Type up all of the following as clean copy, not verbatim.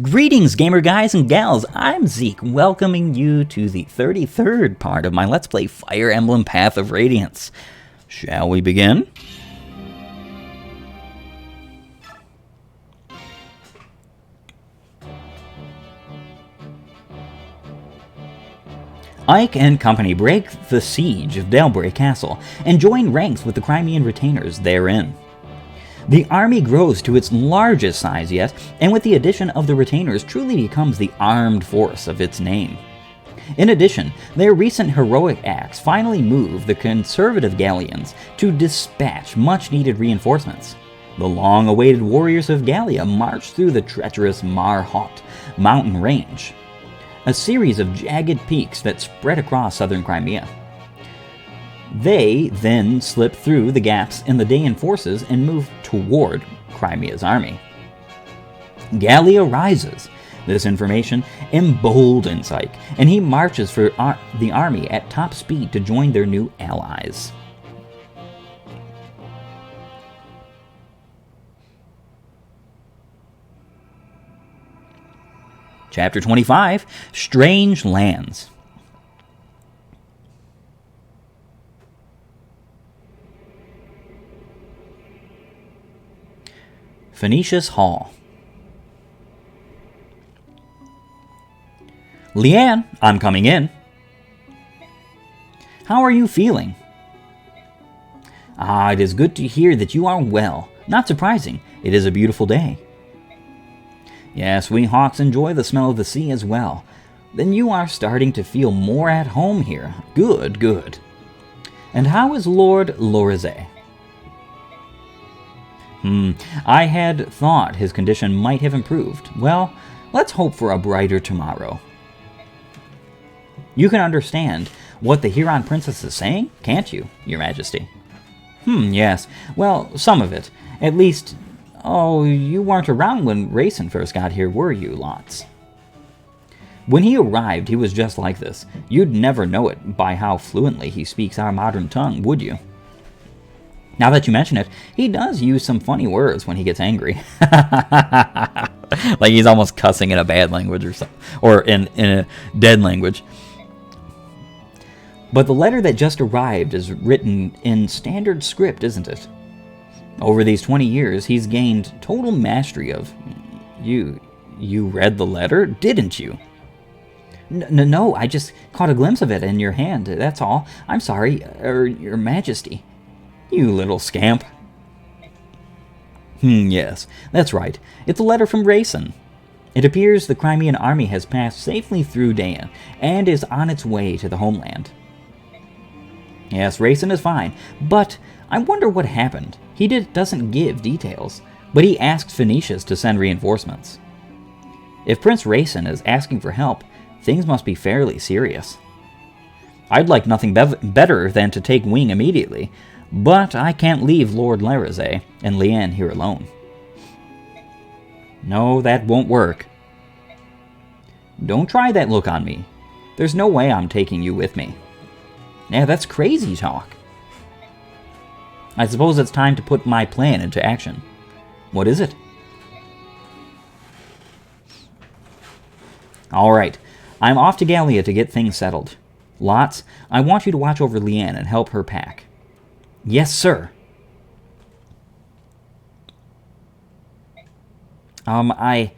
Greetings, gamer guys and gals. I'm Zeake, welcoming you to the 33rd part of my Let's Play Fire Emblem Path of Radiance. Shall we begin? Ike and company break the siege of Delbray Castle and join ranks with the Crimean retainers therein. The army grows to its largest size yet, and with the addition of the retainers truly becomes the armed force of its name. In addition, their recent heroic acts finally move the conservative Gallians to dispatch much-needed reinforcements. The long-awaited warriors of Gallia march through the treacherous Marhaut mountain range, a series of jagged peaks that spread across southern Crimea. They then slip through the gaps in the Dacian forces and move toward Crimea's army. Gallia rises. This information emboldens Ike, and he marches for the army at top speed to join their new allies. Chapter 25, Strange Lands. Phoenicius Hall. Leanne, I'm coming in. How are you feeling? It is good to hear that you are well. Not surprising, it is a beautiful day. Yes, we Hawks enjoy the smell of the sea as well. Then you are starting to feel more at home here. Good, good. And how is Lord Lorizet? I had thought his condition might have improved. Well, let's hope for a brighter tomorrow. You can understand what the Huron princess is saying, can't you, Your Majesty? Yes. Well, some of it. At least, you weren't around when Rayson first got here, were you, Lots? When he arrived, he was just like this. You'd never know it by how fluently he speaks our modern tongue, would you? Now that you mention it, he does use some funny words when he gets angry. Like he's almost cussing in a bad language or something, or in a dead language. But the letter that just arrived is written in standard script, isn't it? Over these 20 years, he's gained total mastery of... You read the letter, didn't you? No, I just caught a glimpse of it in your hand, that's all. I'm sorry, Your Majesty. You little scamp. Yes, that's right. It's a letter from Rayson. It appears the Crimean army has passed safely through Dacian and is on its way to the homeland. Yes, Rayson is fine, but I wonder what happened. He doesn't give details, but he asked Phoenicius to send reinforcements. If Prince Rayson is asking for help, things must be fairly serious. I'd like nothing better than to take wing immediately, but I can't leave Lord Lorizet and Leanne here alone. No, that won't work. Don't try that look on me. There's no way I'm taking you with me. Yeah, that's crazy talk. I suppose it's time to put my plan into action. What is it? Alright, I'm off to Gallia to get things settled. Lots, I want you to watch over Leanne and help her pack. Yes, sir. I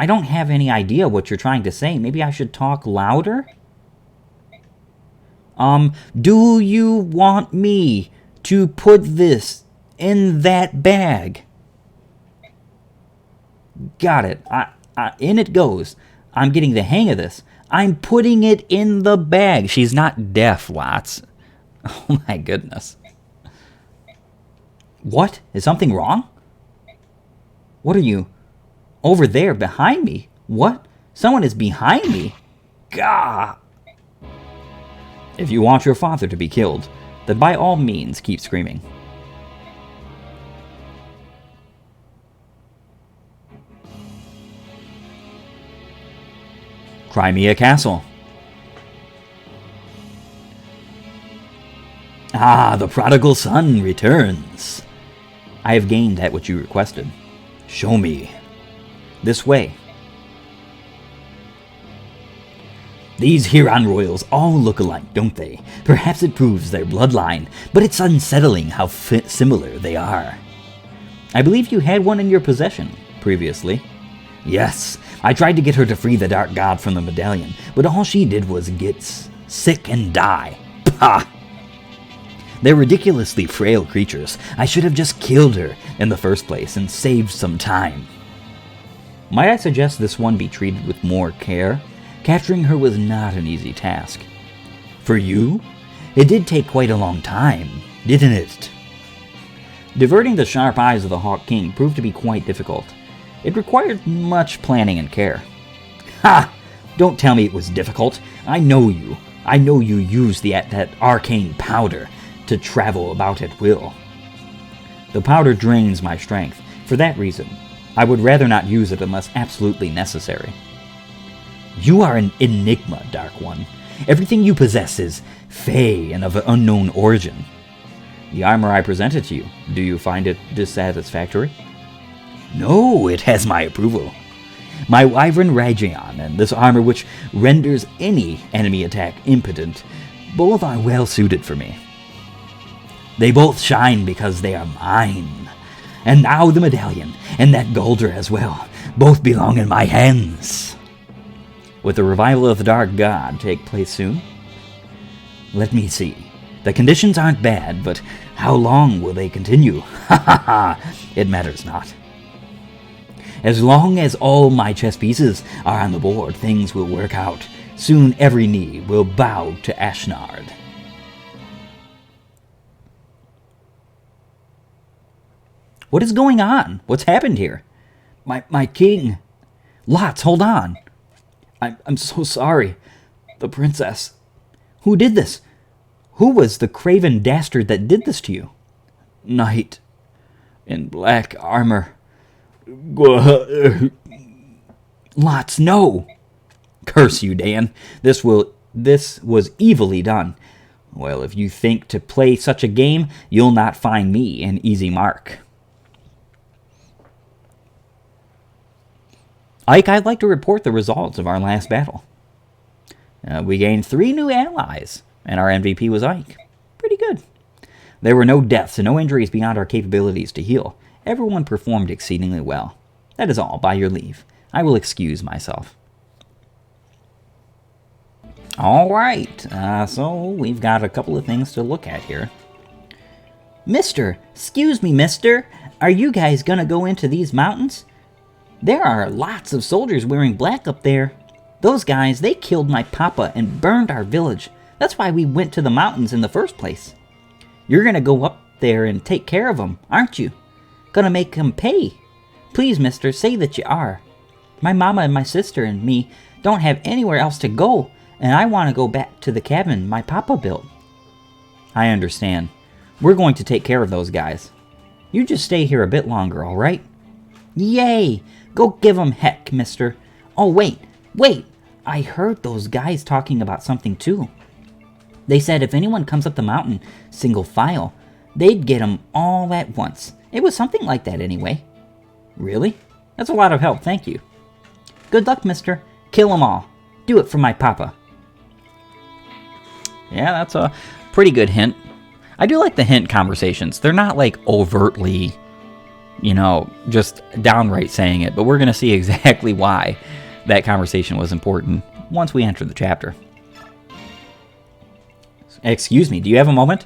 don't have any idea what you're trying to say. Maybe I should talk louder? Do you want me to put this in that bag? Got it. In it goes. I'm getting the hang of this. I'm putting it in the bag. She's not deaf, Lots. Oh my goodness. What? Is something wrong? What are you? Over there, behind me? What? Someone is behind me? Gah! If you want your father to be killed, then by all means keep screaming. Crimea Castle. The prodigal son returns. I have gained that which you requested. Show me. This way. These Huron royals all look alike, don't they? Perhaps it proves their bloodline, but it's unsettling how similar they are. I believe you had one in your possession previously. Yes, I tried to get her to free the Dark God from the medallion, but all she did was get sick and die. Pah! They're ridiculously frail creatures. I should have just killed her in the first place and saved some time. Might I suggest this one be treated with more care? Capturing her was not an easy task. For you? It did take quite a long time, didn't it? Diverting the sharp eyes of the Hawk King proved to be quite difficult. It required much planning and care. Ha! Don't tell me it was difficult. I know you. I know you used that arcane powder to travel about at will. The powder drains my strength. For that reason, I would rather not use it unless absolutely necessary. You are an enigma, Dark One. Everything you possess is fey and of unknown origin. The armor I presented to you, do you find it dissatisfactory? No, it has my approval. My wyvern Radiance and this armor which renders any enemy attack impotent, both are well suited for me. They both shine because they are mine. And now the medallion, and that Golder as well, both belong in my hands. Will the revival of the Dark God take place soon? Let me see. The conditions aren't bad, but how long will they continue? Ha ha ha! It matters not. As long as all my chess pieces are on the board, things will work out. Soon every knee will bow to Ashnard. What is going on? What's happened here? My king. Lots, hold on. I'm so sorry. The princess. Who did this? Who was the craven dastard that did this to you? Knight. In black armor. Lots, no. Curse you, Dan. This was evilly done. Well, if you think to play such a game, you'll not find me an easy mark. Ike, I'd like to report the results of our last battle. We gained 3 new allies, and our MVP was Ike. Pretty good. There were no deaths and no injuries beyond our capabilities to heal. Everyone performed exceedingly well. That is all, by your leave. I will excuse myself. Alright, so we've got a couple of things to look at here. Excuse me, mister. Are you guys gonna go into these mountains? There are lots of soldiers wearing black up there. Those guys, they killed my papa and burned our village. That's why we went to the mountains in the first place. You're gonna go up there and take care of them, aren't you? Gonna make them pay. Please, mister, say that you are. My mama and my sister and me don't have anywhere else to go, and I want to go back to the cabin my papa built. I understand. We're going to take care of those guys. You just stay here a bit longer, all right? Yay! Go give 'em heck, mister. Oh, wait. I heard those guys talking about something, too. They said if anyone comes up the mountain, single file, they'd get 'em all at once. It was something like that, anyway. Really? That's a lot of help, thank you. Good luck, mister. Kill 'em all. Do it for my papa. Yeah, that's a pretty good hint. I do like the hint conversations. They're not, like, overtly, just downright saying it, but we're going to see exactly why that conversation was important once we enter the chapter. Excuse me, do you have a moment?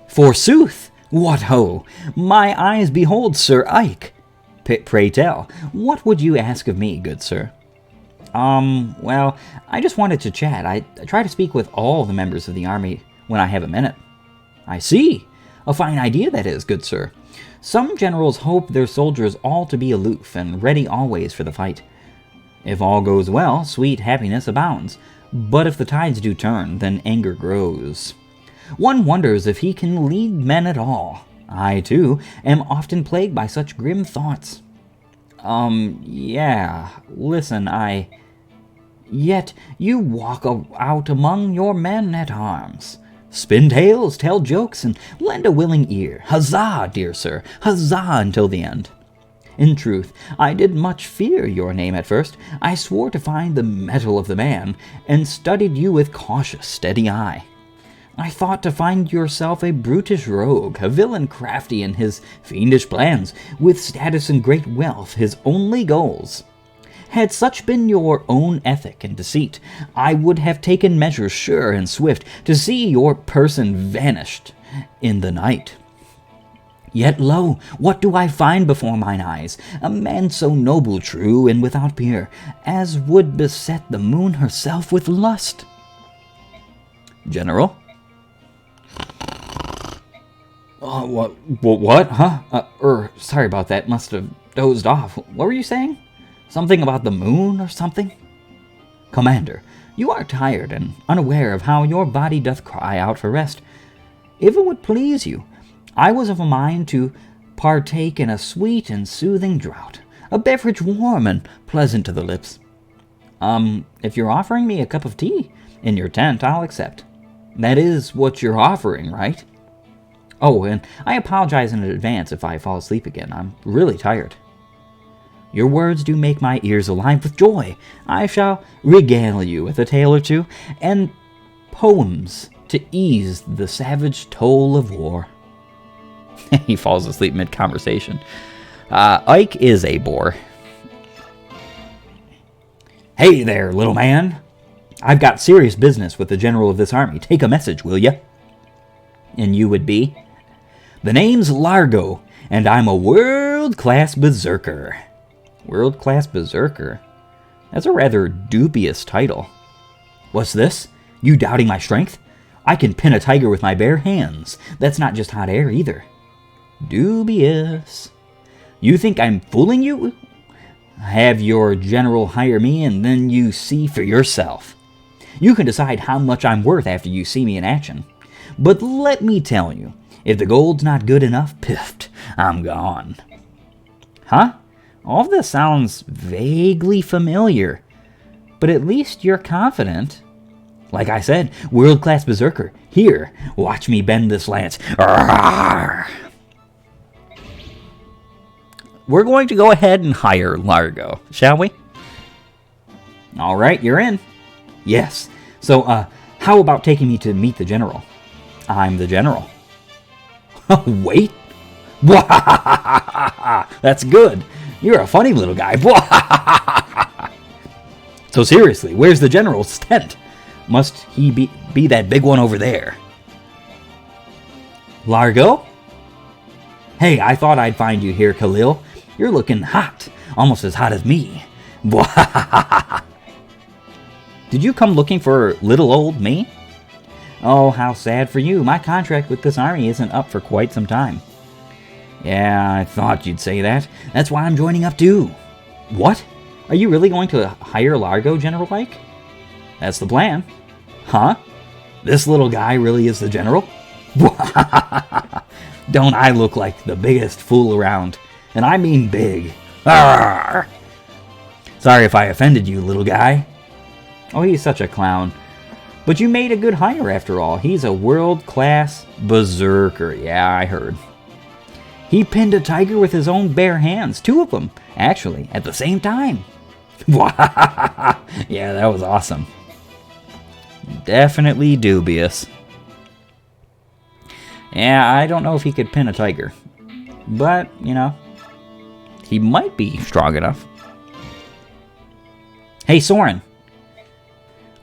Forsooth! What ho! My eyes behold Sir Ike. Pray tell, what would you ask of me, good sir? Well, I just wanted to chat. I try to speak with all the members of the army when I have a minute. I see. A fine idea that is, good sir. Some generals hope their soldiers all to be aloof and ready always for the fight. If all goes well, sweet happiness abounds. But if the tides do turn, then anger grows. One wonders if he can lead men at all. I, too, am often plagued by such grim thoughts. Yeah, listen, Yet you walk out among your men at arms. Spin tales, tell jokes, and lend a willing ear. Huzzah, dear sir, huzzah until the end. In truth, I did much fear your name at first. I swore to find the mettle of the man, and studied you with cautious, steady eye. I thought to find yourself a brutish rogue, a villain crafty in his fiendish plans, with status and great wealth his only goals. Had such been your own ethic and deceit, I would have taken measures sure and swift to see your person vanished in the night. Yet lo, what do I find before mine eyes? A man so noble, true, and without peer, as would beset the moon herself with lust. General? What? Huh? Sorry about that. Must have dozed off. What were you saying? Something about the moon or something? Commander, you are tired and unaware of how your body doth cry out for rest. If it would please you, I was of a mind to partake in a sweet and soothing draught, a beverage warm and pleasant to the lips. If you're offering me a cup of tea in your tent, I'll accept. That is what you're offering, right? Oh, and I apologize in advance if I fall asleep again. I'm really tired. Your words do make my ears alive with joy. I shall regale you with a tale or two, and poems to ease the savage toll of war. He falls asleep mid-conversation. Ike is a bore. Hey there, little man. I've got serious business with the general of this army. Take a message, will ya? And you would be? The name's Largo, and I'm a world-class berserker. World-class berserker? That's a rather dubious title. What's this? You doubting my strength? I can pin a tiger with my bare hands. That's not just hot air, either. Dubious. You think I'm fooling you? Have your general hire me, and then you see for yourself. You can decide how much I'm worth after you see me in action. But let me tell you, if the gold's not good enough, piffed, I'm gone. Huh? All of this sounds vaguely familiar, but at least you're confident. Like I said, world-class berserker. Here, watch me bend this lance. Arrgh! We're going to go ahead and hire Largo, shall we? All right, you're in. Yes. So, how about taking me to meet the general? I'm the general. Wait. That's good. You're a funny little guy. So seriously, where's the general's tent? Must he be that big one over there? Largo? Hey, I thought I'd find you here, Khalil. You're looking hot. Almost as hot as me. Did you come looking for little old me? Oh, how sad for you. My contract with this army isn't up for quite some time. Yeah, I thought you'd say that. That's why I'm joining up too. What? Are you really going to hire Largo, General Ike? That's the plan. Huh? This little guy really is the general? Don't I look like the biggest fool around? And I mean big. Arrgh! Sorry if I offended you, little guy. Oh, he's such a clown. But you made a good hire after all. He's a world-class berserker. Yeah, I heard. He pinned a tiger with his own bare hands. 2 of them, actually, at the same time. Yeah, that was awesome. Definitely dubious. Yeah, I don't know if he could pin a tiger. But, you know, he might be strong enough. Hey, Soren.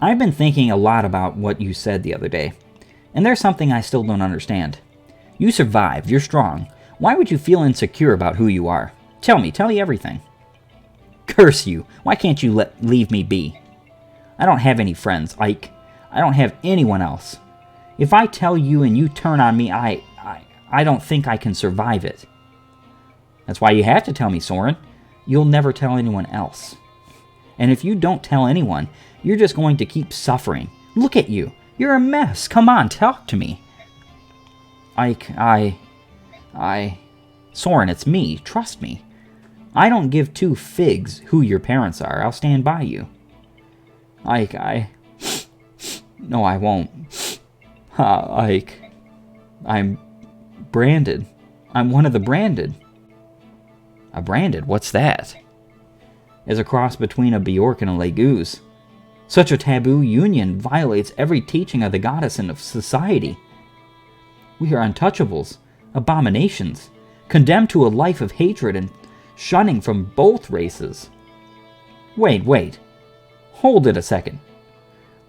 I've been thinking a lot about what you said the other day, and there's something I still don't understand. You survived, you're strong. Why would you feel insecure about who you are? Tell me everything. Curse you, why can't you leave me be? I don't have any friends, Ike. I don't have anyone else. If I tell you and you turn on me, I don't think I can survive it. That's why you have to tell me, Soren. You'll never tell anyone else. And if you don't tell anyone, you're just going to keep suffering. Look at you. You're a mess. Come on, talk to me. Ike, Soren, it's me. Trust me. I don't give 2 figs who your parents are. I'll stand by you. Ike, No, I won't. Ike, I'm branded. I'm one of the branded. A branded? What's that? Is a cross between a Bjork and a Legoose. Such a taboo union violates every teaching of the goddess and of society. We are untouchables, abominations, condemned to a life of hatred and shunning from both races. Wait. Hold it a second.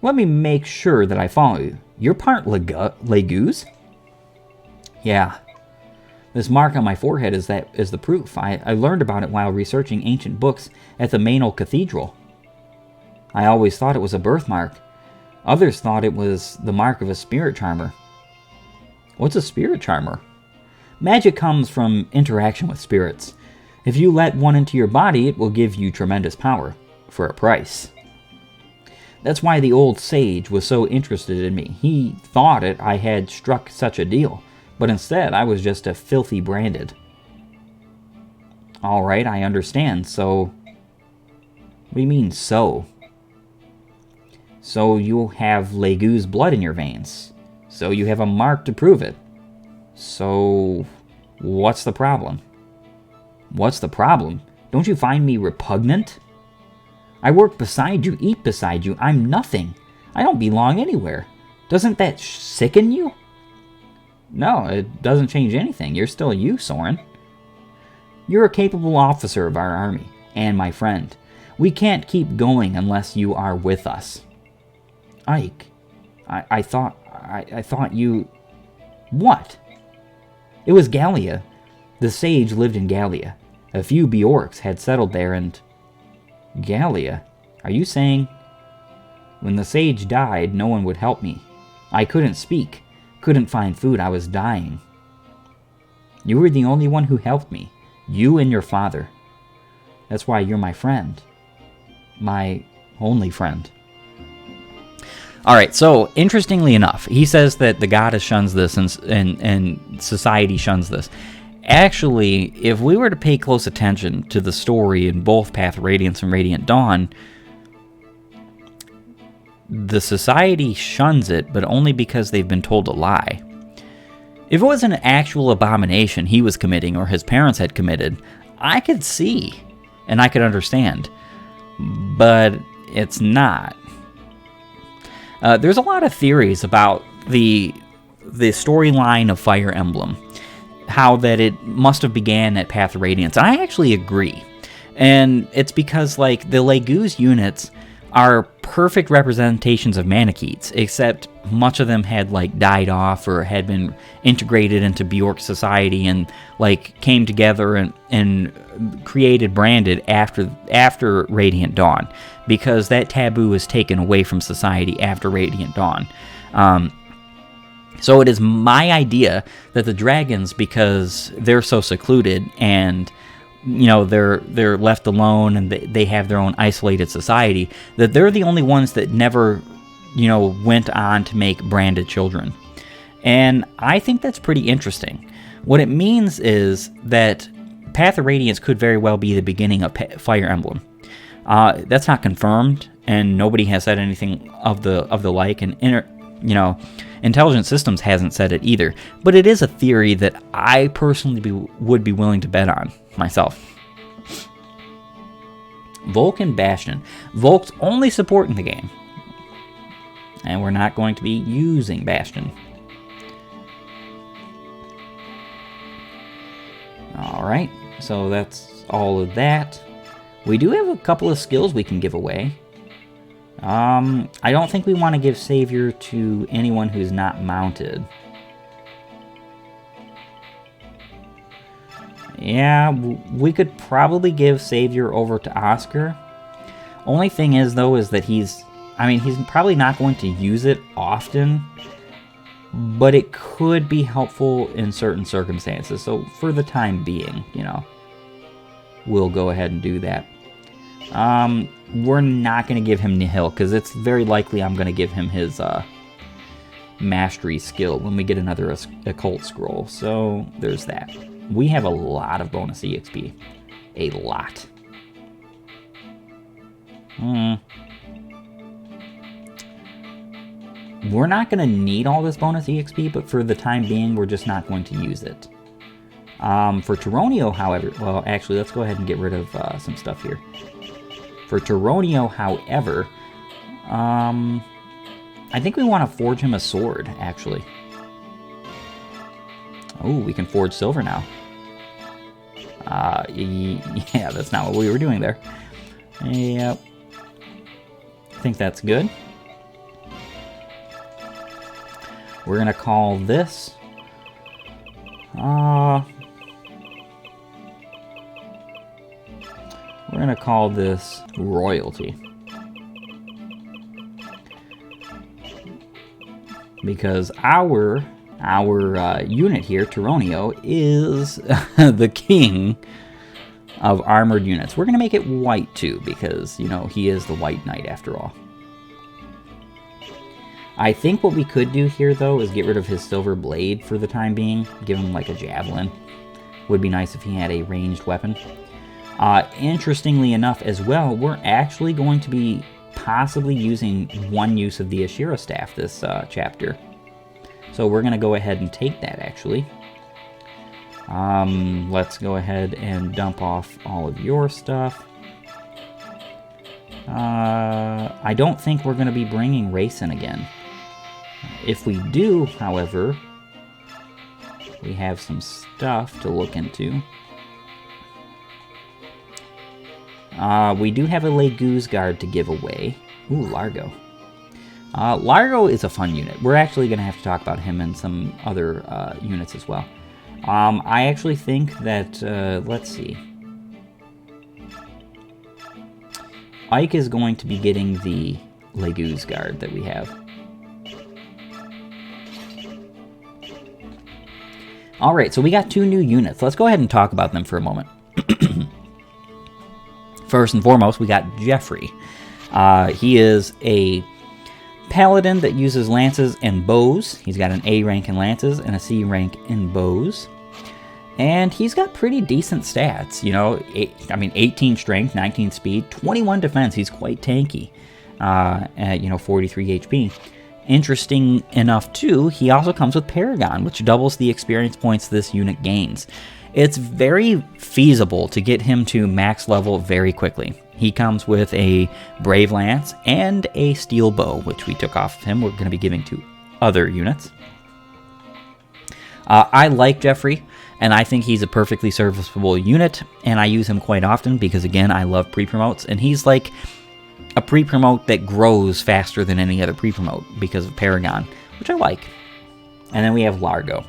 Let me make sure that I follow you. You're part Legoose? Yeah. This mark on my forehead is the proof. I learned about it while researching ancient books at the Mainol Cathedral. I always thought it was a birthmark. Others thought it was the mark of a spirit charmer. What's a spirit charmer? Magic comes from interaction with spirits. If you let one into your body, it will give you tremendous power, for a price. That's why the old sage was so interested in me. He thought I had struck such a deal, but instead I was just a filthy branded. Alright, I understand, so... What do you mean, so? So you have Legoose blood in your veins. So you have a mark to prove it. So... what's the problem? What's the problem? Don't you find me repugnant? I work beside you, eat beside you. I'm nothing. I don't belong anywhere. Doesn't that sicken you? No, it doesn't change anything. You're still you, Soren. You're a capable officer of our army, and my friend. We can't keep going unless you are with us. Ike, I thought you... What? It was Gallia. The sage lived in Gallia. A few Bjorks had settled there and... Gallia? Are you saying... When the sage died, no one would help me. I couldn't speak. Couldn't find food. I was dying. You were the only one who helped me. You and your father. That's why you're my friend. My only friend. Alright, so, interestingly enough, he says that the goddess shuns this and society shuns this. Actually, if we were to pay close attention to the story in both Path of Radiance and Radiant Dawn, the society shuns it, but only because they've been told a lie. If it was an actual abomination he was committing or his parents had committed, I could see and I could understand. But it's not. There's a lot of theories about the storyline of Fire Emblem. How that it must have began at Path of Radiance. And I actually agree. And it's because, like, the Legoose units are perfect representations of Manicheets, except much of them had, like, died off or had been integrated into Bjork society and, like, came together and created Branded after Radiant Dawn, because that taboo was taken away from society after Radiant Dawn. So it is my idea that the dragons, because they're so secluded and, you know, they're left alone and they have their own isolated society, that they're the only ones that never, you know, went on to make branded children. And I think that's pretty interesting. What it means is that Path of Radiance could very well be the beginning of Fire Emblem. That's not confirmed, and nobody has said anything of the like, and Intelligent Systems hasn't said it either, but it is a theory that I personally would be willing to bet on myself. Volk and Bastion. Volk's only support in the game, and we're not going to be using Bastion. Alright, so that's all of that. We do have a couple of skills we can give away. I don't think we want to give Savior to anyone who's not mounted. Yeah, we could probably give Savior over to Oscar. Only thing is, though, is that he's probably not going to use it often, but it could be helpful in certain circumstances. So for the time being, you know, we'll go ahead and do that. We're not going to give him Nihil, because it's very likely I'm going to give him his mastery skill when we get another occult scroll. So there's that. We have a lot of bonus EXP. A lot. We're not going to need all this bonus EXP, but for the time being, we're just not going to use it. For Tyronio, however, well, actually, let's go ahead and get rid of some stuff here. For Tyronio, however, I think we want to forge him a sword, actually. Oh, we can forge silver now. Yeah, that's not what we were doing there. Yep. I think that's good. We're going to call this... we're going to call this royalty. Because our unit here, Tyronio, is the king of armored units. We're going to make it white too, because, you know, he is the white knight after all. I think what we could do here, though, is get rid of his silver blade for the time being. Give him, like, a javelin. Would be nice if he had a ranged weapon. Interestingly enough, as well, we're actually going to be possibly using one use of the Ashira staff this chapter. So we're going to go ahead and take that, actually. Let's go ahead and dump off all of your stuff. I don't think we're going to be bringing Racing again. If we do, however, we have some stuff to look into. We do have a Legu's Guard to give away. Ooh, Largo. Largo is a fun unit. We're actually going to have to talk about him and some other units as well. I actually think that, let's see. Ike is going to be getting the Legu's Guard that we have. Alright, so we got 2 new units. Let's go ahead and talk about them for a moment. First and foremost, we got Jeffrey. He is a paladin that uses lances and bows. He's got an A rank in lances and a C rank in bows. And he's got pretty decent stats, you know, 18 strength, 19 speed, 21 defense. He's quite tanky, at, 43 HP. Interesting enough, too, he also comes with Paragon, which doubles the experience points this unit gains. It's very feasible to get him to max level very quickly. He comes with a Brave Lance and a Steel Bow, which we took off of him. We're going to be giving to other units. I like Jeffrey, and I think he's a perfectly serviceable unit, and I use him quite often because, again, I love pre-promotes, and he's like a pre-promote that grows faster than any other pre-promote because of Paragon, which I like. And then we have Largo.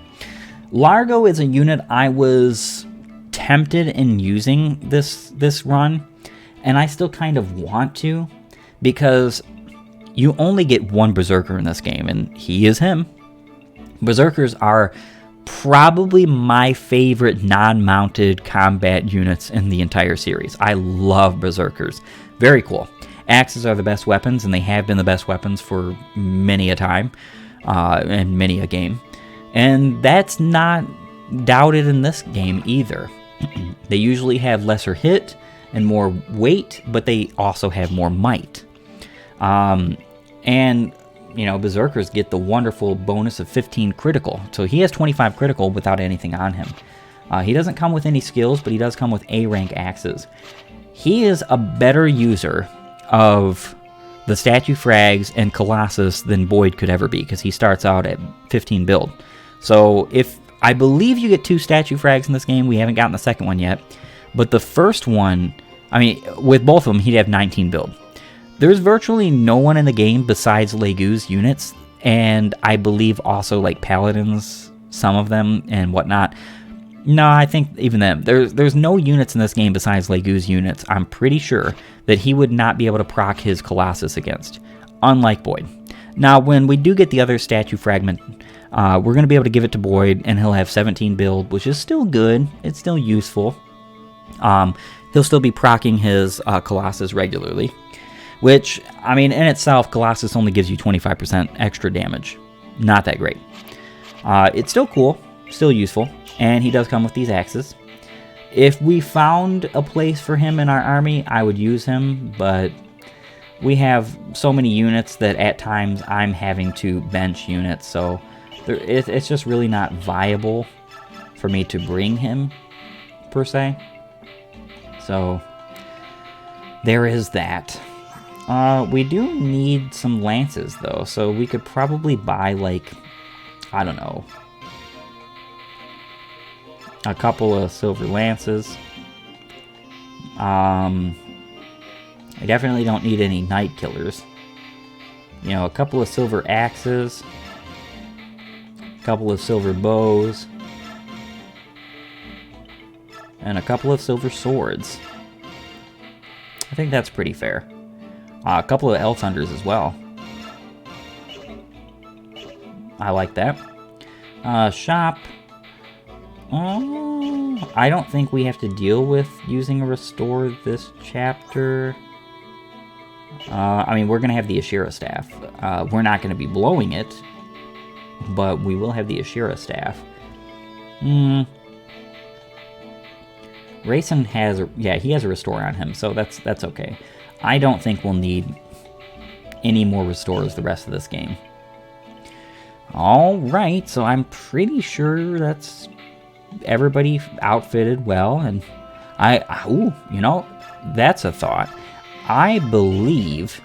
Largo is a unit I was tempted in using this run, and I still kind of want to, because you only get one Berserker in this game, and he is him. Berserkers are probably my favorite non-mounted combat units in the entire series. I love Berserkers. Very cool. Axes are the best weapons, and they have been the best weapons for many a time, and many a game. And that's not doubted in this game either. They usually have lesser hit and more weight, but they also have more might. And, Berserkers get the wonderful bonus of 15 critical. So he has 25 critical without anything on him. He doesn't come with any skills, but he does come with A-rank axes. He is a better user of the Statue Frags and Colossus than Boyd could ever be, because he starts out at 15 build. So I believe you get 2 Statue Frags in this game. We haven't gotten the second one yet. But the first one, with both of them, he'd have 19 build. There's virtually no one in the game besides Legu's units, and I believe also like Paladins, some of them, and whatnot. No, I think even them. There's no units in this game besides Legu's units. I'm pretty sure that he would not be able to proc his Colossus against, unlike Boyd. Now, when we do get the other statue fragment, we're going to be able to give it to Boyd, and he'll have 17 build, which is still good. It's still useful. He'll still be procking his Colossus regularly, which, in itself, Colossus only gives you 25% extra damage. Not that great. It's still cool, still useful. And he does come with these axes. If we found a place for him in our army, I would use him, but we have so many units that at times I'm having to bench units, so it's just really not viable for me to bring him, per se. So, there is that. We do need some lances, though, so we could probably buy, like, I don't know, a couple of silver lances. I definitely don't need any night killers. You know, a couple of silver axes, a couple of silver bows, and a couple of silver swords. I think that's pretty fair. A couple of elf hunters as well. I like that. Shop. I don't think we have to deal with using a restore this chapter. I mean, we're going to have the Ashira staff. We're not going to be blowing it, but we will have the Ashira staff. Rayson has, yeah, he has a restore on him, so that's okay. I don't think we'll need any more restores the rest of this game. Alright, so I'm pretty sure that's everybody outfitted well, and you know, that's a thought. I believe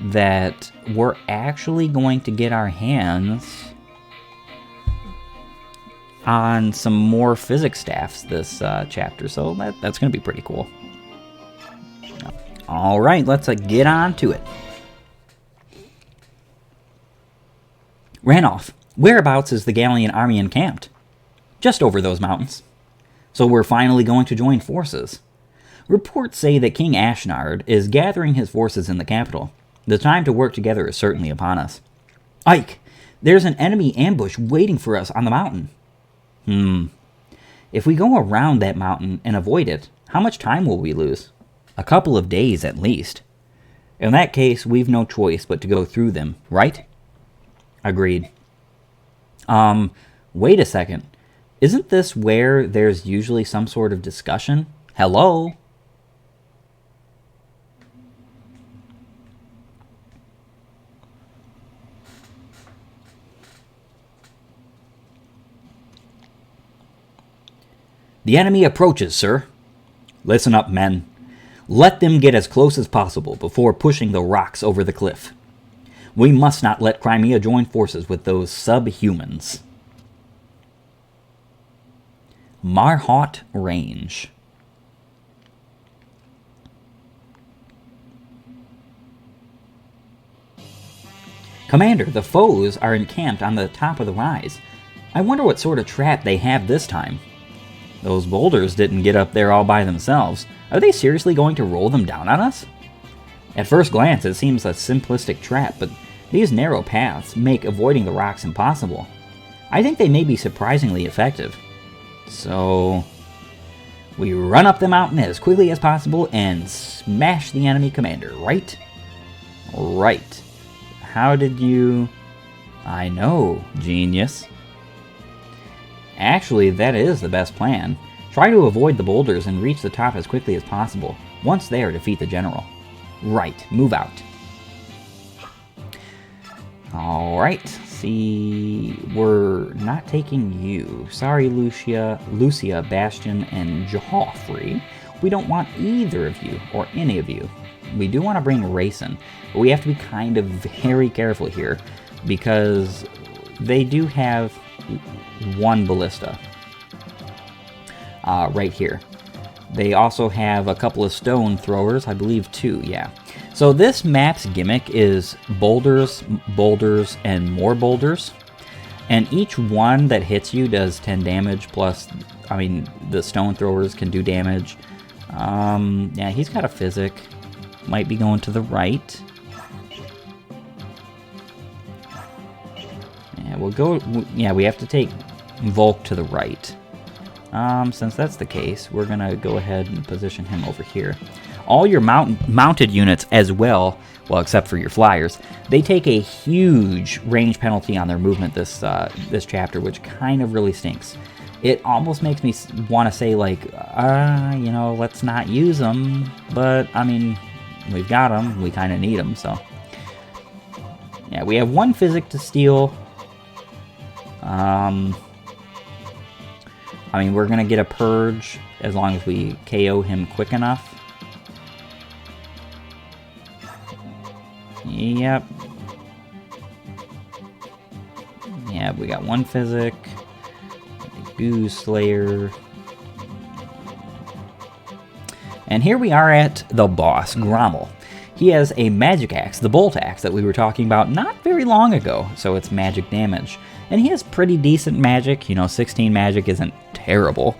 that we're actually going to get our hands on some more physics staffs this chapter, so that's going to be pretty cool. Alright, let's get on to it. Ranulf, whereabouts is the Gallian army encamped? Just over those mountains. So we're finally going to join forces. Reports say that King Ashnard is gathering his forces in the capital. The time to work together is certainly upon us. Ike, there's an enemy ambush waiting for us on the mountain. If we go around that mountain and avoid it, how much time will we lose? A couple of days at least. In that case, we've no choice but to go through them, right? Agreed. Wait a second. Isn't this where there's usually some sort of discussion? Hello? The enemy approaches, sir. Listen up, men. Let them get as close as possible before pushing the rocks over the cliff. We must not let Crimea join forces with those subhumans. Marhaut Range. Commander, the foes are encamped on the top of the rise. I wonder what sort of trap they have this time. Those boulders didn't get up there all by themselves. Are they seriously going to roll them down on us? At first glance, it seems a simplistic trap, but these narrow paths make avoiding the rocks impossible. I think they may be surprisingly effective. So, we run up the mountain as quickly as possible and smash the enemy commander, right? Right. How did you... I know, genius. Actually, that is the best plan. Try to avoid the boulders and reach the top as quickly as possible. Once there, defeat the general. Right, move out. Alright, see, we're not taking you. Sorry, Lucia, Bastion, and Joffrey. We don't want either of you, or any of you. We do want to bring Rayson, but we have to be kind of very careful here, because they do have one ballista. Right here. They also have a couple of stone throwers, I believe 2, yeah. So this map's gimmick is boulders, boulders, and more boulders. And each one that hits you does 10 damage, plus, I mean, the stone throwers can do damage. Yeah, he's got a physic. Might be going to the right. Yeah, we'll go, yeah, we have to take Volk to the right. Since that's the case, we're gonna go ahead and position him over here. All your mounted units as well, except for your flyers, they take a huge range penalty on their movement this chapter, which kind of really stinks. It almost makes me want to say, like, you know, let's not use them, but, I mean, we've got them, we kind of need them, so. Yeah, we have one physic to steal. I mean, we're going to get a purge as long as we KO him quick enough. Yep. Yeah, we got one physic. Goo Slayer. And here we are at the boss, Grommel. He has a magic axe, the bolt axe that we were talking about not very long ago, so it's magic damage. And he has pretty decent magic, you know, 16 magic isn't terrible,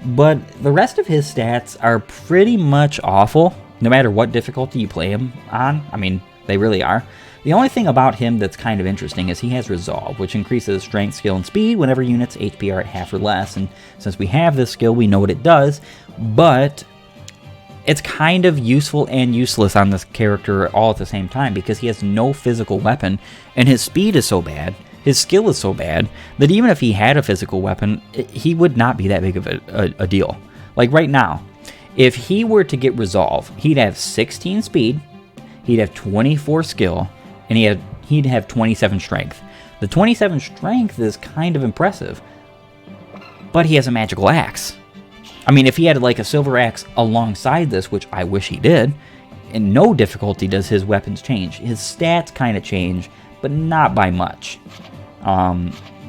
but the rest of his stats are pretty much awful, no matter what difficulty you play him on. I mean, they really are. The only thing about him that's kind of interesting is he has Resolve, which increases strength, skill, and speed whenever units' HP are at half or less, and since we have this skill, we know what it does, but it's kind of useful and useless on this character all at the same time because he has no physical weapon, and his speed is so bad, his skill is so bad, that even if he had a physical weapon, he would not be that big of a deal. Like right now, if he were to get Resolve, he'd have 16 speed, he'd have 24 skill, and he'd have 27 strength. The 27 strength is kind of impressive, but he has a magical axe. I mean, if he had like a silver axe alongside this, which I wish he did, in no difficulty does his weapons change. His stats kind of change, but not by much.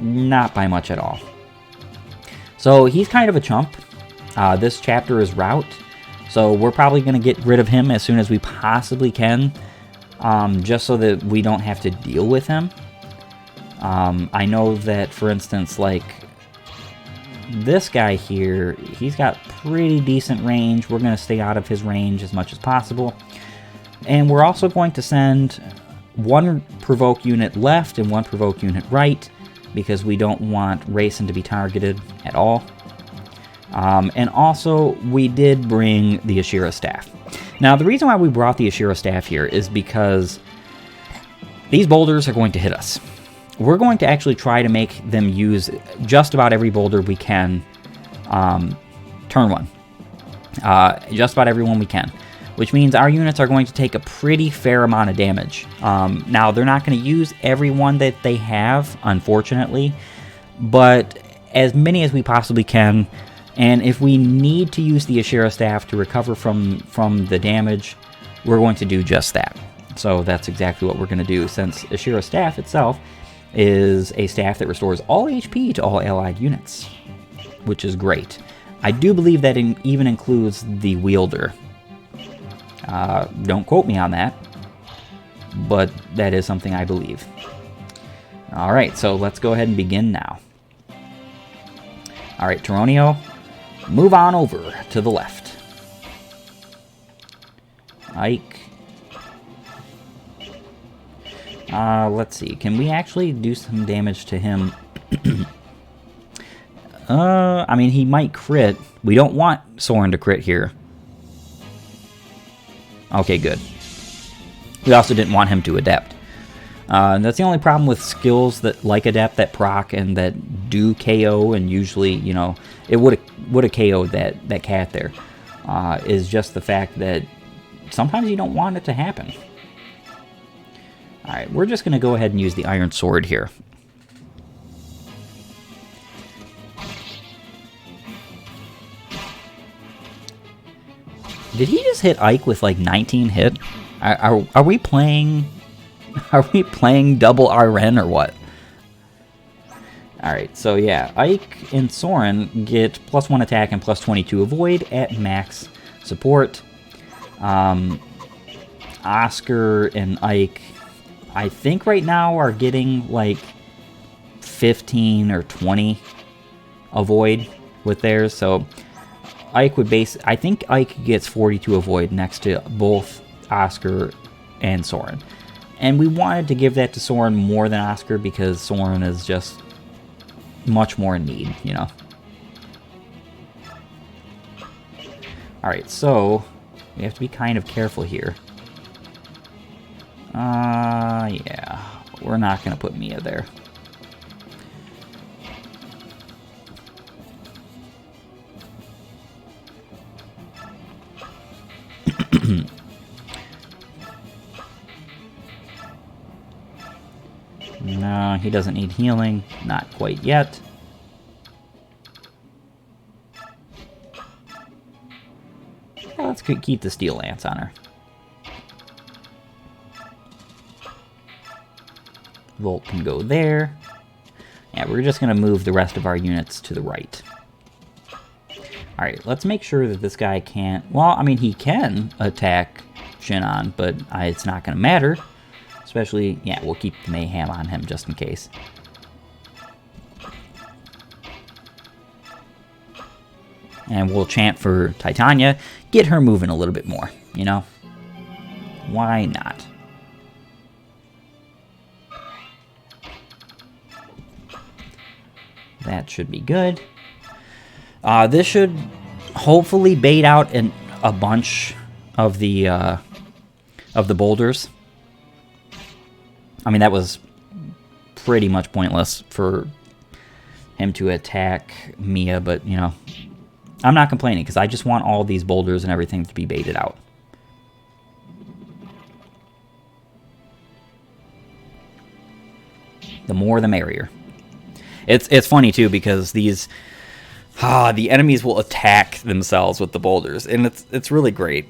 Not by much at all. So he's kind of a chump. This chapter is Route, so we're probably going to get rid of him as soon as we possibly can, just so that we don't have to deal with him. I know that, for instance, like this guy here, he's got pretty decent range. We're going to stay out of his range as much as possible. And we're also going to send one provoke unit left and one provoke unit right, because we don't want Racing to be targeted at all. And also, we did bring the Ashira staff. Now, the reason why we brought the Ashira staff here is because these boulders are going to hit us. We're going to actually try to make them use just about every boulder we can turn one. Just about every one we can. Which means our units are going to take a pretty fair amount of damage. Now, they're not going to use every one that they have, unfortunately. But as many as we possibly can. And if we need to use the Ashira staff to recover from the damage, we're going to do just that. So that's exactly what we're going to do, since Ashira staff itself is a staff that restores all HP to all allied units, which is great. I do believe that even includes the wielder. Don't quote me on that, but that is something I believe. Alright, so let's go ahead and begin now. Alright, Toronio, move on over to the left. Ike. Let's see. Can we actually do some damage to him? I mean, he might crit. We don't want Soren to crit here. Okay, good. We also didn't want him to Adept. That's the only problem with skills that like Adept that proc and that do KO, and usually, you know, it would have KO'd that cat there. Is just the fact that sometimes you don't want it to happen. Alright, we're just going to go ahead and use the Iron Sword here. Did he just hit Ike with like 19 hit? Are we playing... Are we playing double RN or what? Alright, so yeah, Ike and Soren get +1 attack and +22 avoid at max support. Oscar and Ike, I think right now are getting like 15 or 20 avoid with theirs, so Ike would I think Ike gets 42 avoid next to both Oscar and Soren. And we wanted to give that to Soren more than Oscar because Soren is just much more in need, you know. Alright, so we have to be kind of careful here. Yeah, we're not going to put Mia there. No, he doesn't need healing. Not quite yet. let's keep the Steel Lance on her. Volt can go there. Yeah, we're just going to move the rest of our units to the right. Alright, let's make sure that this guy can't... Well, I mean, he can attack Shinon, but it's not going to matter. Especially, yeah, we'll keep the Mayhem on him just in case. And we'll chant for Titania. Get her moving a little bit more, you know? Why not? That should be good. This should hopefully bait out a bunch of the boulders. I mean, that was pretty much pointless for him to attack Mia, but, you know, I'm not complaining because I just want all these boulders and everything to be baited out. The more the merrier. It's funny, too, because these... the enemies will attack themselves with the boulders, and it's really great.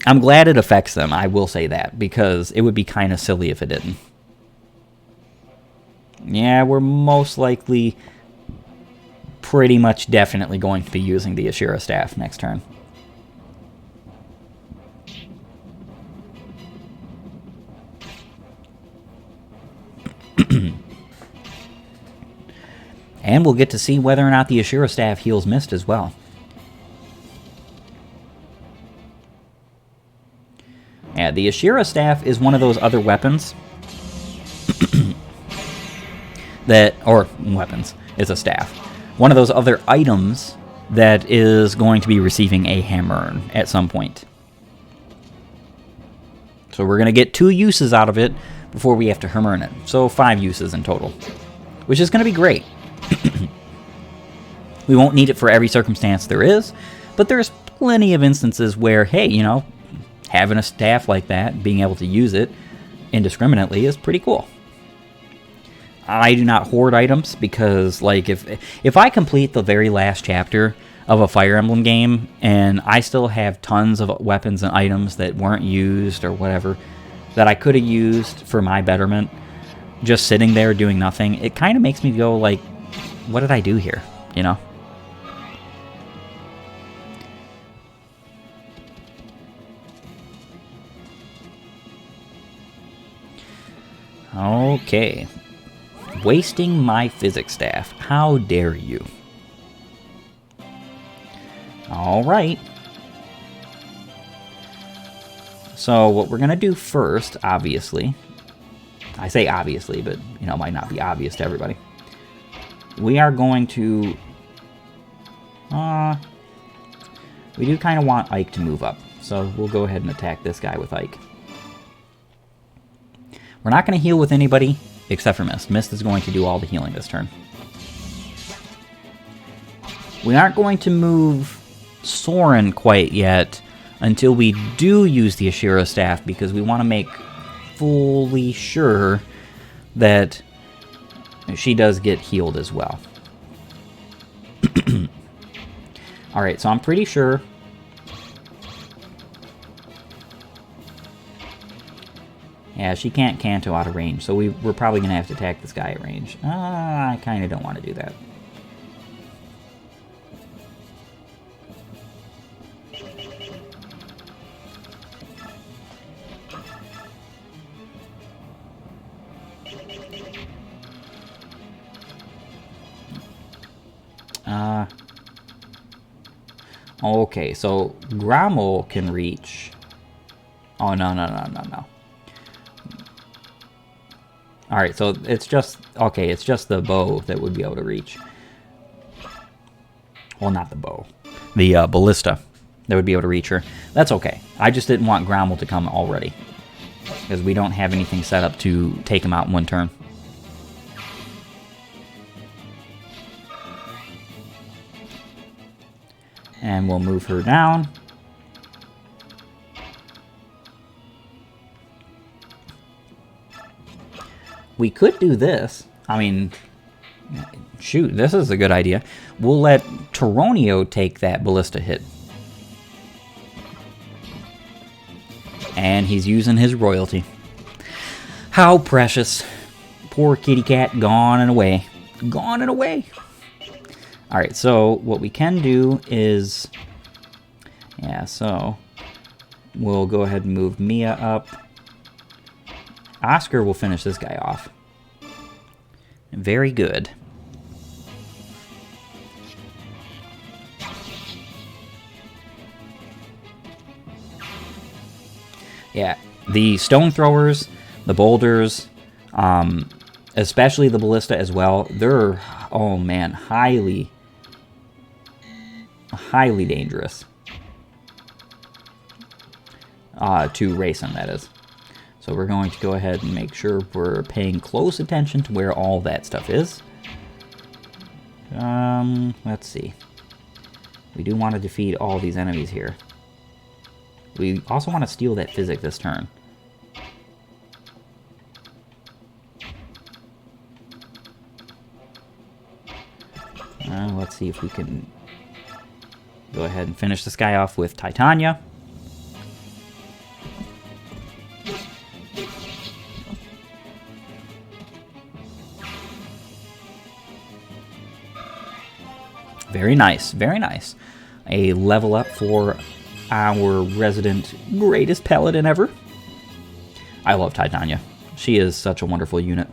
I'm glad it affects them, I will say that, because it would be kind of silly if it didn't. Yeah, we're most likely pretty much definitely going to be using the Ashira Staff next turn. And we'll get to see whether or not the Ashira Staff heals Mist as well. Yeah, the Ashira Staff is one of those other weapons that, or weapons, it's a staff. One of those other items that is going to be receiving a hammer at some point. So we're going to get 2 uses out of it before we have to hammer it. So 5 uses in total, which is going to be great. We won't need it for every circumstance there is, but there's plenty of instances where, hey, you know, having a staff like that, being able to use it indiscriminately is pretty cool. I do not hoard items because, like, if I complete the very last chapter of a Fire Emblem game and I still have tons of weapons and items that weren't used or whatever that I could have used for my betterment, just sitting there doing nothing, it kind of makes me go, like, what did I do here, you know? Okay. Wasting my physics staff. How dare you? Alright. So what we're going to do first, obviously, I say obviously, but, you know, it might not be obvious to everybody. We are going to... we do kind of want Ike to move up, so we'll go ahead and attack this guy with Ike. We're not going to heal with anybody except for Mist. Mist is going to do all the healing this turn. We aren't going to move Soren quite yet until we do use the Ashira Staff, because we want to make fully sure that she does get healed as well. Alright, so I'm pretty sure... Yeah, she can't Canto out of range, so we're probably going to have to attack this guy at range. I kind of don't want to do that. Okay, so Grommel can reach... Oh, no. Alright, so it's just... Okay, it's just the bow that would be able to reach. Well, not the bow. The ballista that would be able to reach her. That's okay. I just didn't want Grommel to come already, because we don't have anything set up to take him out in one turn. And we'll move her down. We could do this. I mean, shoot, this is a good idea. We'll let Toronio take that ballista hit. And he's using his royalty. How precious. Poor kitty cat, gone and away. Gone and away. Alright, so what we can do is... Yeah, so... We'll go ahead and move Mia up. Oscar will finish this guy off. Very good. Yeah, the stone throwers, the boulders, especially the ballista as well, they're, oh man, highly dangerous. To racing, that is. So we're going to go ahead and make sure we're paying close attention to where all that stuff is. Let's see. We do want to defeat all these enemies here. We also want to steal that physic this turn. Let's see if we can go ahead and finish this guy off with Titania. Very nice, very nice. A level up for our resident greatest paladin ever. I love Titania. She is such a wonderful unit.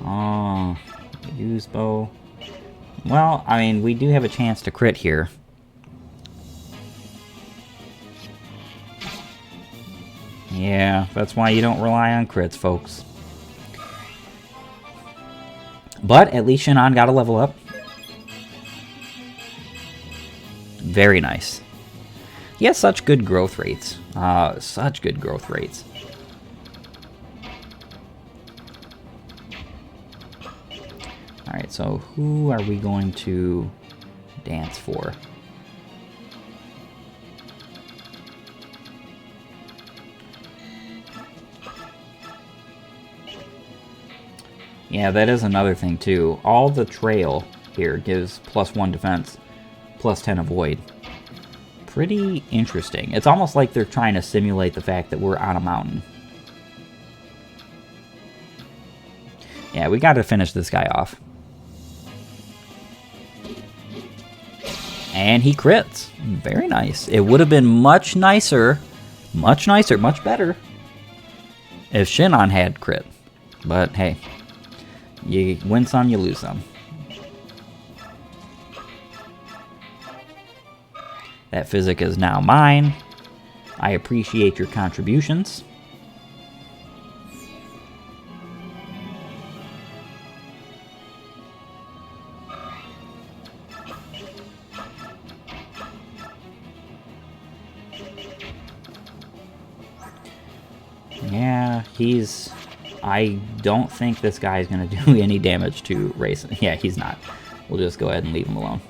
Oh, use bow. Well, I mean, we do have a chance to crit here. Yeah, that's why you don't rely on crits, folks. But at least Shannon got a level up. Very nice. He has such good growth rates. Such good growth rates. Alright, so who are we going to dance for? Yeah, that is another thing too. All the trail here gives +1 defense, +10 avoid. Pretty interesting. It's almost like they're trying to simulate the fact that we're on a mountain. Yeah, we gotta finish this guy off. And he crits. Very nice. It would have been much nicer, much better if Shinnon had crit. But hey. You win some, you lose some. That physic is now mine. I appreciate your contributions. Yeah, he's... I don't think this guy is going to do any damage to Racing. Yeah, he's not. We'll just go ahead and leave him alone.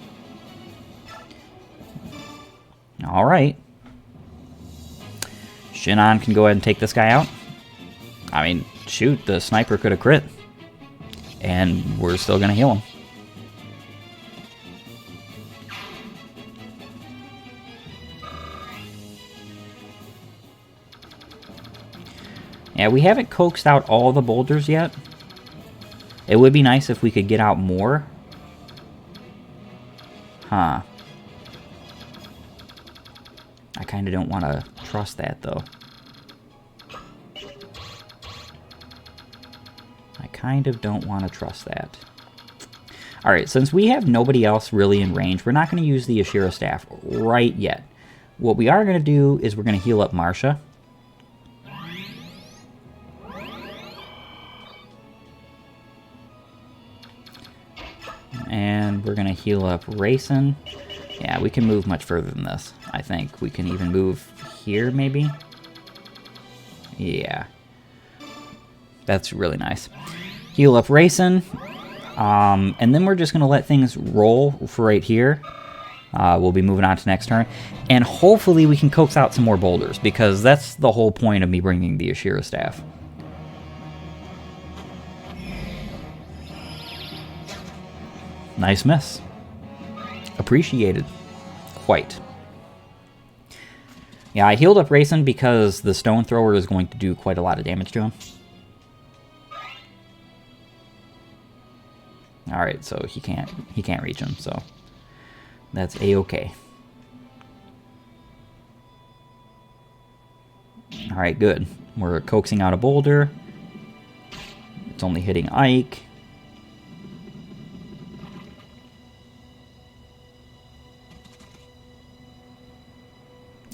Alright. Shinnon can go ahead and take this guy out. I mean, shoot, the sniper could have crit. And we're still going to heal him. Yeah, we haven't coaxed out all the boulders yet. It would be nice if we could get out more. Huh. I kind of don't want to trust that, though. I kind of don't want to trust that. Alright, since we have nobody else really in range, we're not going to use the Ashira staff right yet. What we are going to do is we're going to heal up Marsha. And we're going to heal up Racing. Yeah, we can move much further than this. I think we can even move here, maybe? Yeah. That's really nice. Heal up Racing. And then we're just going to let things roll for right here. We'll be moving on to next turn. And hopefully we can coax out some more boulders, because that's the whole point of me bringing the Ashira staff. Nice miss. Appreciated. Quite. Yeah, I healed up Rayson because the stone thrower is going to do quite a lot of damage to him. Alright, so he can't reach him, so that's A-okay. Alright, good. We're coaxing out a boulder. It's only hitting Ike.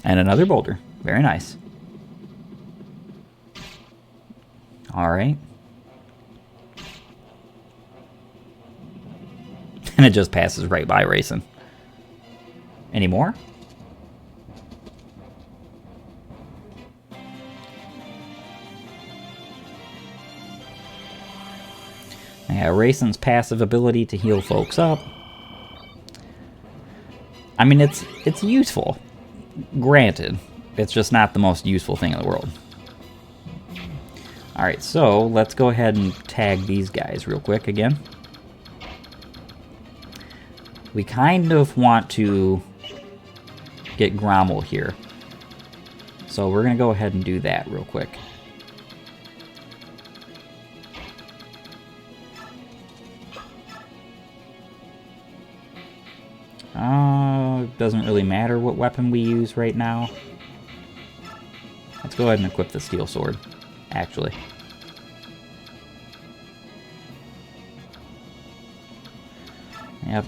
And another boulder. Very nice. Alright. And it just passes right by Rayson. Any more? Yeah, Rayson's passive ability to heal folks up. I mean, it's useful. Granted, it's just not the most useful thing in the world. Alright, so let's go ahead and tag these guys real quick again. We kind of want to get Grommel here. So we're going to go ahead and do that real quick. Doesn't really matter what weapon we use right now. Let's go ahead and equip the steel sword, actually. Yep.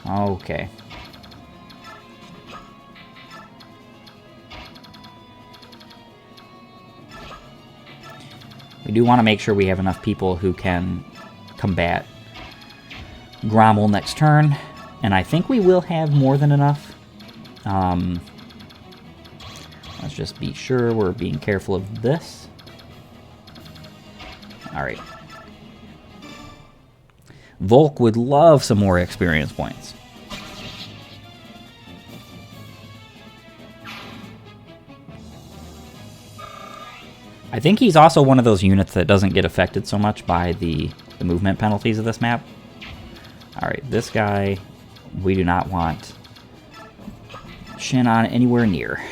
Okay. We do want to make sure we have enough people who can combat Grommel next turn, and I think we will have more than enough. Let's just be sure we're being careful of this. Alright. Volk would love some more experience points. I think he's also one of those units that doesn't get affected so much by the movement penalties of this map. Alright, this guy, we do not want Shinon anywhere near.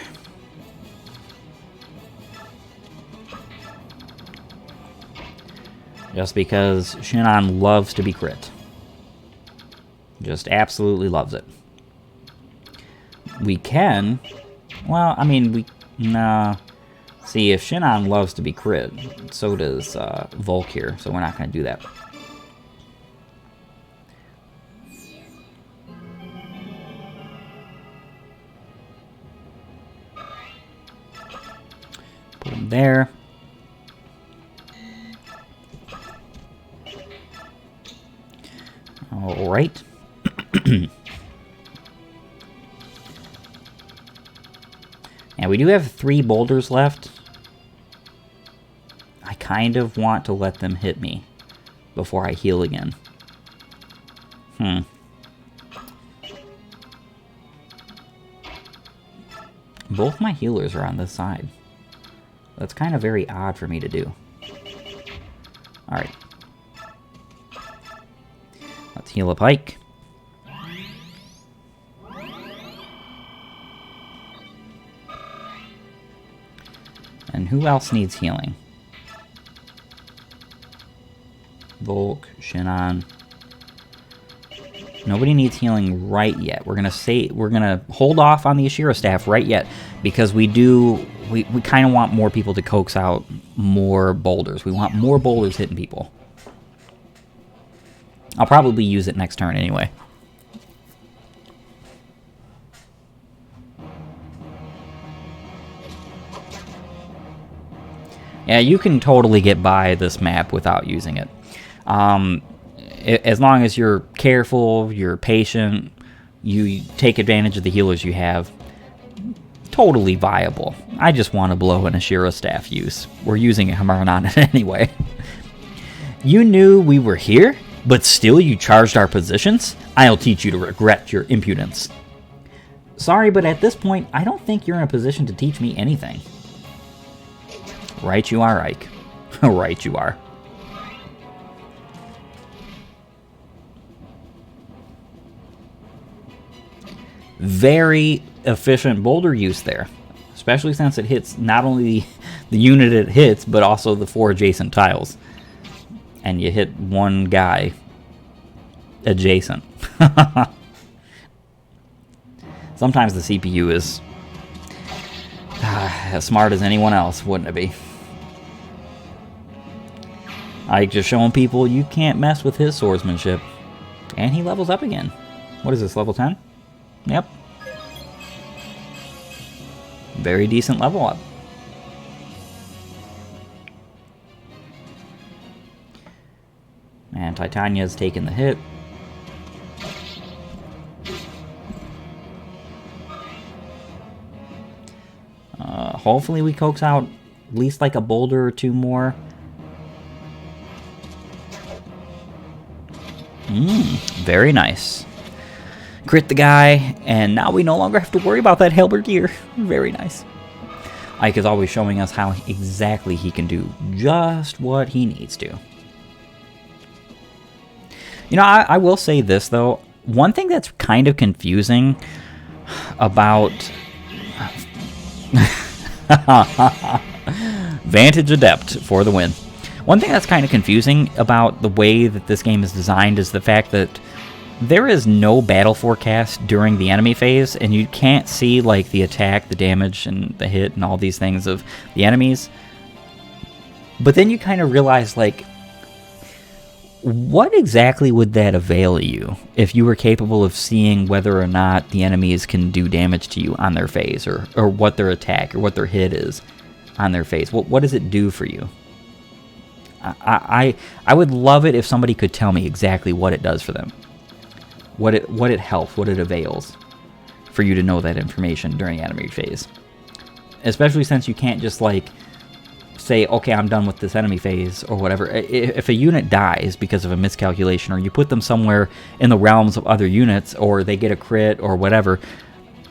Just because Shinon loves to be crit. Just absolutely loves it. We can, well, I mean, nah. See, if Shinon loves to be crit, so does Volk here, so we're not going to do that. Put him there. All right. And we do have 3 boulders left. I kind of want to let them hit me before I heal again. Both my healers are on this side. That's kind of very odd for me to do. Alright. Let's heal a Pike. And who else needs healing? Volk, Shinon. Nobody needs healing right yet. We're gonna hold off on the Ashira staff right yet because we kind of want more people to coax out more boulders. We want more boulders hitting people. I'll probably use it next turn anyway. Yeah, you can totally get by this map without using it. As long as you're careful, you're patient, you take advantage of the healers you have, totally viable. I just want to blow an Ashira staff use. We're using a Hamaran on it anyway. You knew we were here, but still you charged our positions? I'll teach you to regret your impudence. Sorry, but at this point, I don't think you're in a position to teach me anything. Right you are, Ike. Right you are. Very efficient boulder use there, especially since it hits not only the unit it hits, but also the 4 adjacent tiles. And you hit one guy adjacent. Sometimes the CPU is as smart as anyone else, wouldn't it be? Like, just showing people you can't mess with his swordsmanship. And he levels up again. What is this, level 10? Yep. Very decent level up. And Titania's taken the hit. Hopefully we coax out at least like a boulder or 2 more. Very nice. Crit the guy, and now we no longer have to worry about that halberdier. Very nice. Ike is always showing us how exactly he can do just what he needs to. You know, I will say this, though. One thing that's kind of confusing about... Vantage Adept for the win. One thing that's kind of confusing about the way that this game is designed is the fact that there is no battle forecast during the enemy phase, and you can't see like the attack, the damage, and the hit, and all these things of the enemies. But then you kind of realize, like, what exactly would that avail you if you were capable of seeing whether or not the enemies can do damage to you on their phase, or what their attack or what their hit is on their phase? What does it do for you? I would love it if somebody could tell me exactly what it does for them. What it helps, what it avails for you to know that information during enemy phase. Especially since you can't just like say, okay, I'm done with this enemy phase or whatever. If a unit dies because of a miscalculation, or you put them somewhere in the realms of other units, or they get a crit or whatever,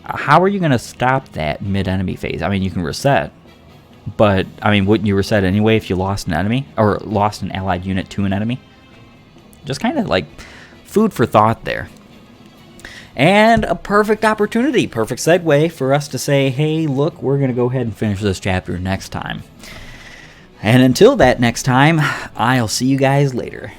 how are you going to stop that mid-enemy phase? I mean, you can reset, but I mean, wouldn't you reset anyway if you lost an enemy or lost an allied unit to an enemy? Just kind of like food for thought there. And a perfect opportunity, perfect segue for us to say, hey, look, we're going to go ahead and finish this chapter next time. And until that next time, I'll see you guys later.